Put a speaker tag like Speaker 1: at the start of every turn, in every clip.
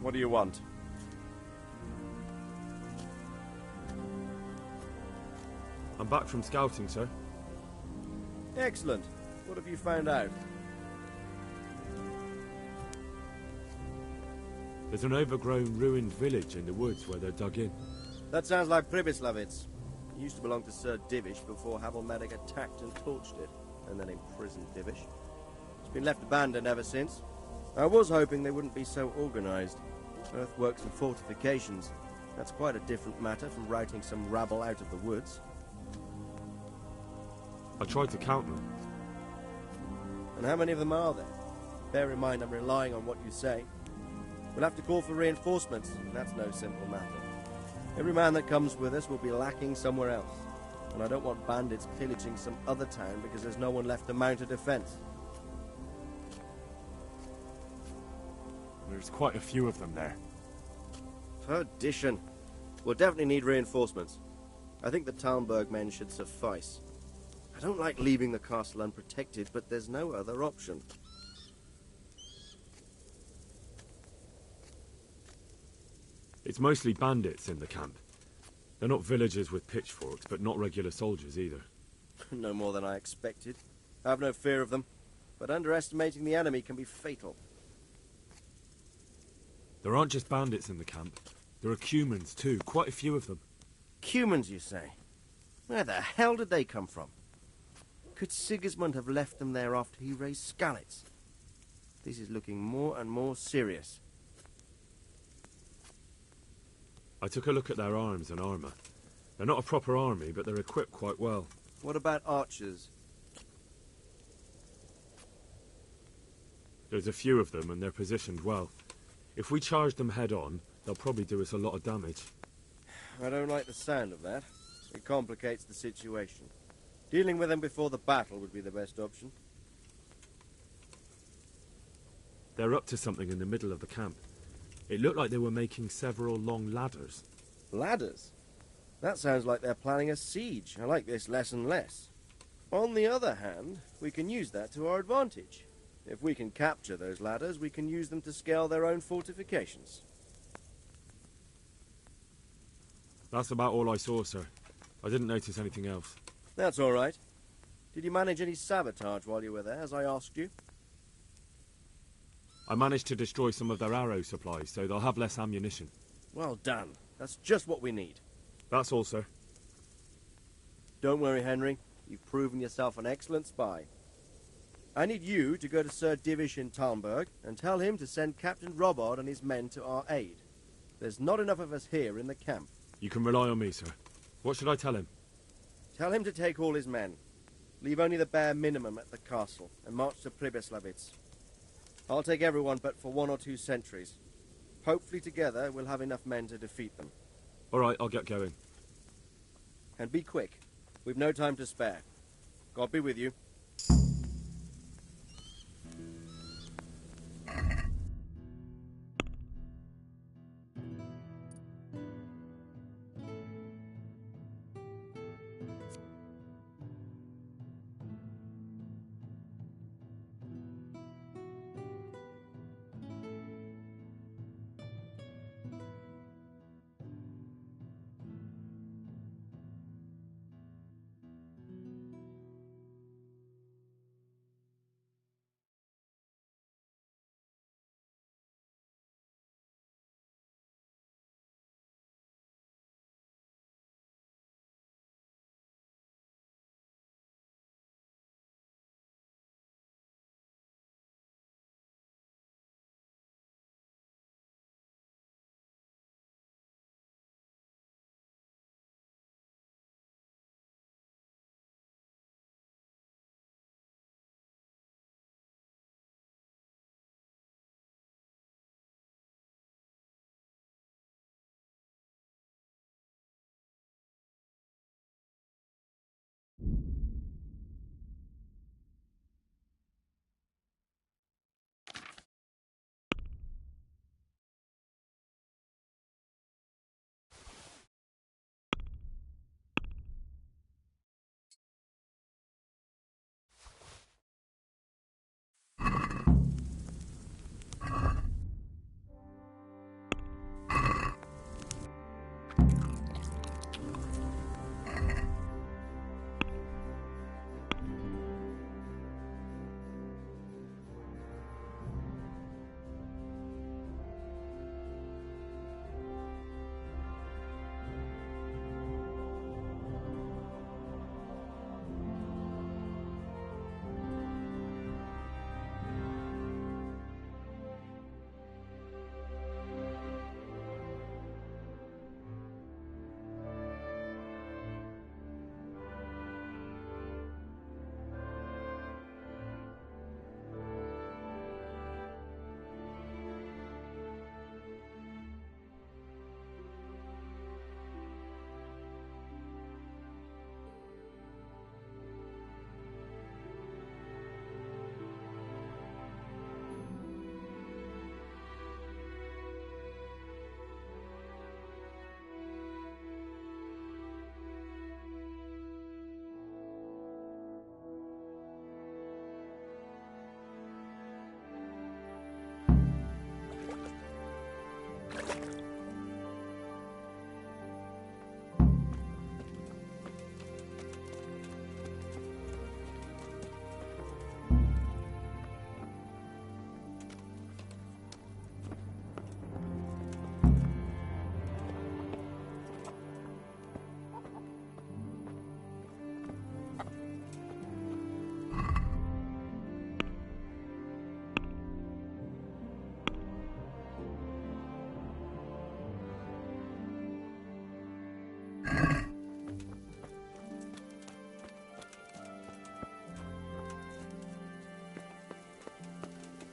Speaker 1: What do you want?
Speaker 2: I'm back from scouting, sir.
Speaker 1: Excellent. What have you found out?
Speaker 2: There's an overgrown, ruined village in the woods where they're dug in.
Speaker 1: That sounds like Pribyslavitz. It used to belong to Sir Divish before Havelmedic attacked and torched it, and then imprisoned Divish. It's been left abandoned ever since. I was hoping they wouldn't be so organized. Earthworks and fortifications. That's quite a different matter from routing some rabble out of the woods.
Speaker 2: I tried to count them.
Speaker 1: And how many of them are there? Bear in mind I'm relying on what you say. We'll have to call for reinforcements, and that's no simple matter. Every man that comes with us will be lacking somewhere else, and I don't want bandits pillaging some other town because there's no one left to mount a defense.
Speaker 2: There's quite a few of them there.
Speaker 1: Perdition. We'll definitely need reinforcements. I think the Talmberg men should suffice. I don't like leaving the castle unprotected, but there's no other option.
Speaker 2: It's mostly bandits in the camp. They're not villagers with pitchforks, but not regular soldiers either.
Speaker 1: No more than I expected. I have no fear of them, but underestimating the enemy can be fatal.
Speaker 2: There aren't just bandits in the camp. There are Cumans too, quite a few of them.
Speaker 1: Cumans, you say? Where the hell did they come from? Could Sigismund have left them there after he raised Skalitz? This is looking more and more serious.
Speaker 2: I took a look at their arms and armour. They're not a proper army, but they're equipped quite well.
Speaker 1: What about archers?
Speaker 2: There's a few of them, and they're positioned well. If we charge them head-on, they'll probably do us a lot of damage.
Speaker 1: I don't like the sound of that. It complicates the situation. Dealing with them before the battle would be the best option.
Speaker 2: They're up to something in the middle of the camp. It looked like they were making several long ladders.
Speaker 1: Ladders? That sounds like they're planning a siege. I like this less and less. On the other hand, we can use that to our advantage. If we can capture those ladders, we can use them to scale their own fortifications.
Speaker 2: That's about all I saw, sir. I didn't notice anything else.
Speaker 1: That's all right. Did you manage any sabotage while you were there, as I asked you?
Speaker 2: I managed to destroy some of their arrow supplies, so they'll have less ammunition.
Speaker 1: Well done. That's just what we need.
Speaker 2: That's all, sir.
Speaker 1: Don't worry, Henry. You've proven yourself an excellent spy. I need you to go to Sir Divish in Talmberg and tell him to send Captain Robard and his men to our aid. There's not enough of us here in the camp.
Speaker 2: You can rely on me, sir. What should I tell him?
Speaker 1: Tell him to take all his men. Leave only the bare minimum at the castle and march to Pribyslavitz. I'll take everyone but for 1 or 2 sentries. Hopefully together we'll have enough men to defeat them.
Speaker 2: All right, I'll get going.
Speaker 1: And be quick. We've no time to spare. God be with you.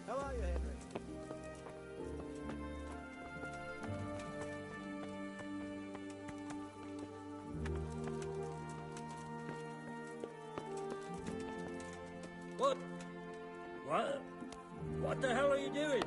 Speaker 1: How are you, Henry?
Speaker 3: What? What? What the hell are you doing?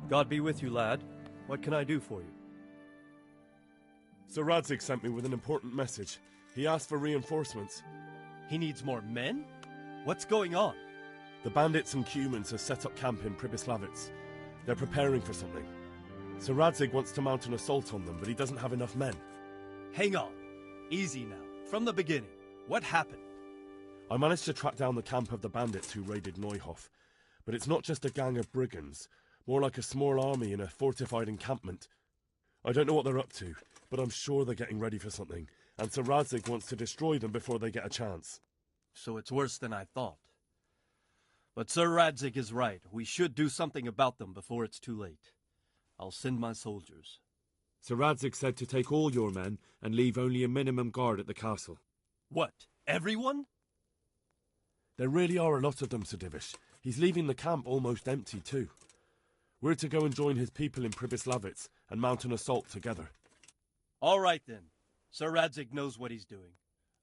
Speaker 4: God be with you, lad. What can I do for you?
Speaker 5: Sir Radzig sent me with an important message. He asked for reinforcements.
Speaker 4: He needs more men? What's going on?
Speaker 5: The bandits and humans have set up camp in Pribyslavitz. They're preparing for something. Sir Radzig wants to mount an assault on them, but he doesn't have enough men.
Speaker 4: Hang on. Easy now. From the beginning. What happened?
Speaker 5: I managed to track down the camp of the bandits who raided Neuhof. But it's not just a gang of brigands. More like a small army in a fortified encampment. I don't know what they're up to, but I'm sure they're getting ready for something, and Sir Radzig wants to destroy them before they get a chance.
Speaker 4: So it's worse than I thought. But Sir Radzig is right. We should do something about them before it's too late. I'll send my soldiers.
Speaker 2: Sir Radzig said to take all your men and leave only a minimum guard at the castle.
Speaker 4: What? Everyone?
Speaker 5: There really are a lot of them, Sir Divish. He's leaving the camp almost empty, too. We're to go and join his people in Pribyslavitz and mount an assault together.
Speaker 4: All right, then. Sir Radzig knows what he's doing.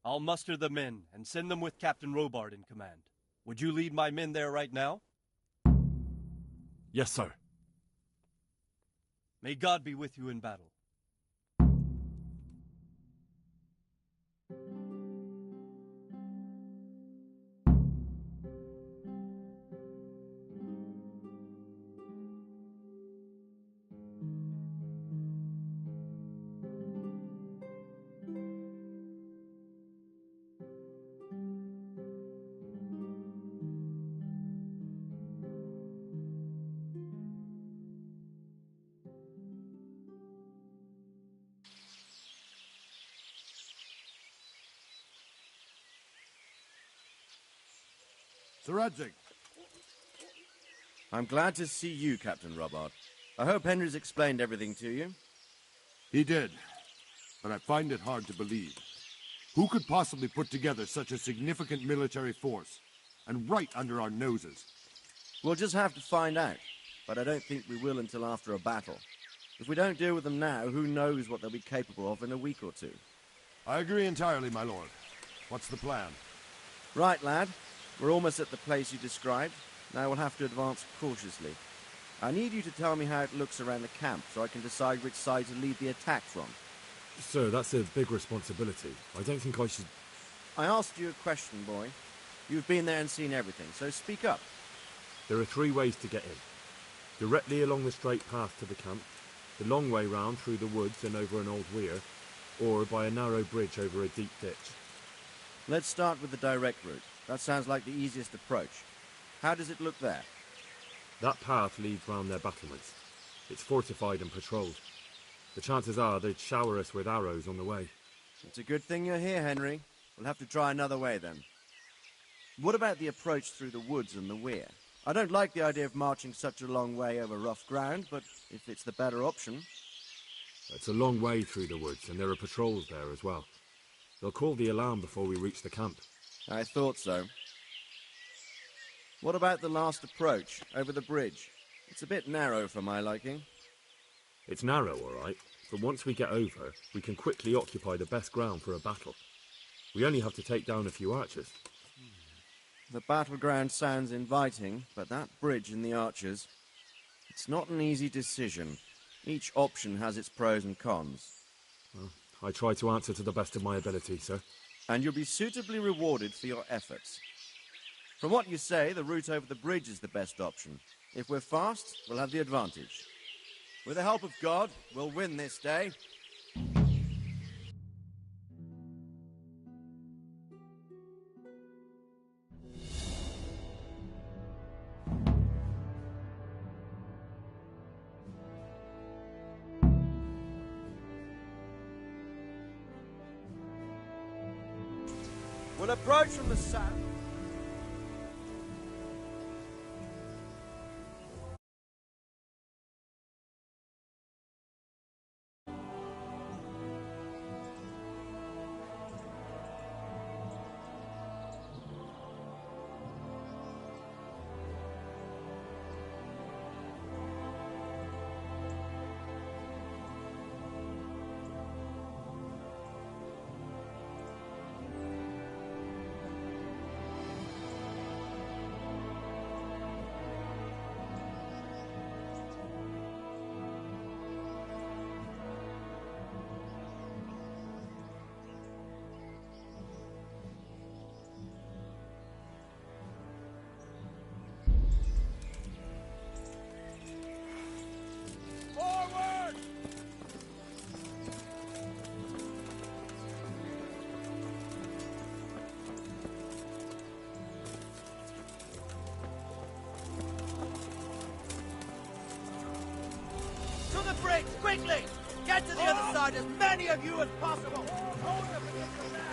Speaker 4: I'll muster the men and send them with Captain Robard in command. Would you lead my men there right now?
Speaker 5: Yes, sir.
Speaker 4: May God be with you in battle.
Speaker 6: Sir Radzig.
Speaker 1: I'm glad to see you, Captain Robard. I hope Henry's explained everything to you.
Speaker 6: He did, but I find it hard to believe. Who could possibly put together such a significant military force, and right under our noses?
Speaker 1: We'll just have to find out, but I don't think we will until after a battle. If we don't deal with them now, who knows what they'll be capable of in a week or two.
Speaker 6: I agree entirely, my lord. What's the plan?
Speaker 1: Right, lad. We're almost at the place you described. Now we'll have to advance cautiously. I need you to tell me how it looks around the camp so I can decide which side to lead the attack from.
Speaker 2: Sir, that's a big responsibility. I don't think I should...
Speaker 1: I asked you a question, boy. You've been there and seen everything, so speak up.
Speaker 2: There are 3 ways to get in. Directly along the straight path to the camp, the long way round through the woods and over an old weir, or by a narrow bridge over a deep ditch.
Speaker 1: Let's start with the direct route. That sounds like the easiest approach. How does it look there?
Speaker 2: That path leads round their battlements. It's fortified and patrolled. The chances are they'd shower us with arrows on the way.
Speaker 1: It's a good thing you're here, Henry. We'll have to try another way then. What about the approach through the woods and the weir? I don't like the idea of marching such a long way over rough ground, but if it's the better option...
Speaker 2: It's a long way through the woods, and there are patrols there as well. They'll call the alarm before we reach the camp.
Speaker 1: I thought so. What about the last approach, over the bridge? It's a bit narrow for my liking.
Speaker 2: It's narrow, all right, but once we get over, we can quickly occupy the best ground for a battle. We only have to take down a few archers.
Speaker 1: The battleground sounds inviting, but that bridge and the archers... It's not an easy decision. Each option has its pros and cons.
Speaker 2: Well, I try to answer to the best of my ability, sir.
Speaker 1: And you'll be suitably rewarded for your efforts. From what you say, the route over the bridge is the best option. If we're fast, we'll have the advantage. With the help of God, we'll win this day. We'll approach from the south. To the bridge, quickly! Get to the other side, as many of you as possible! Hold up against the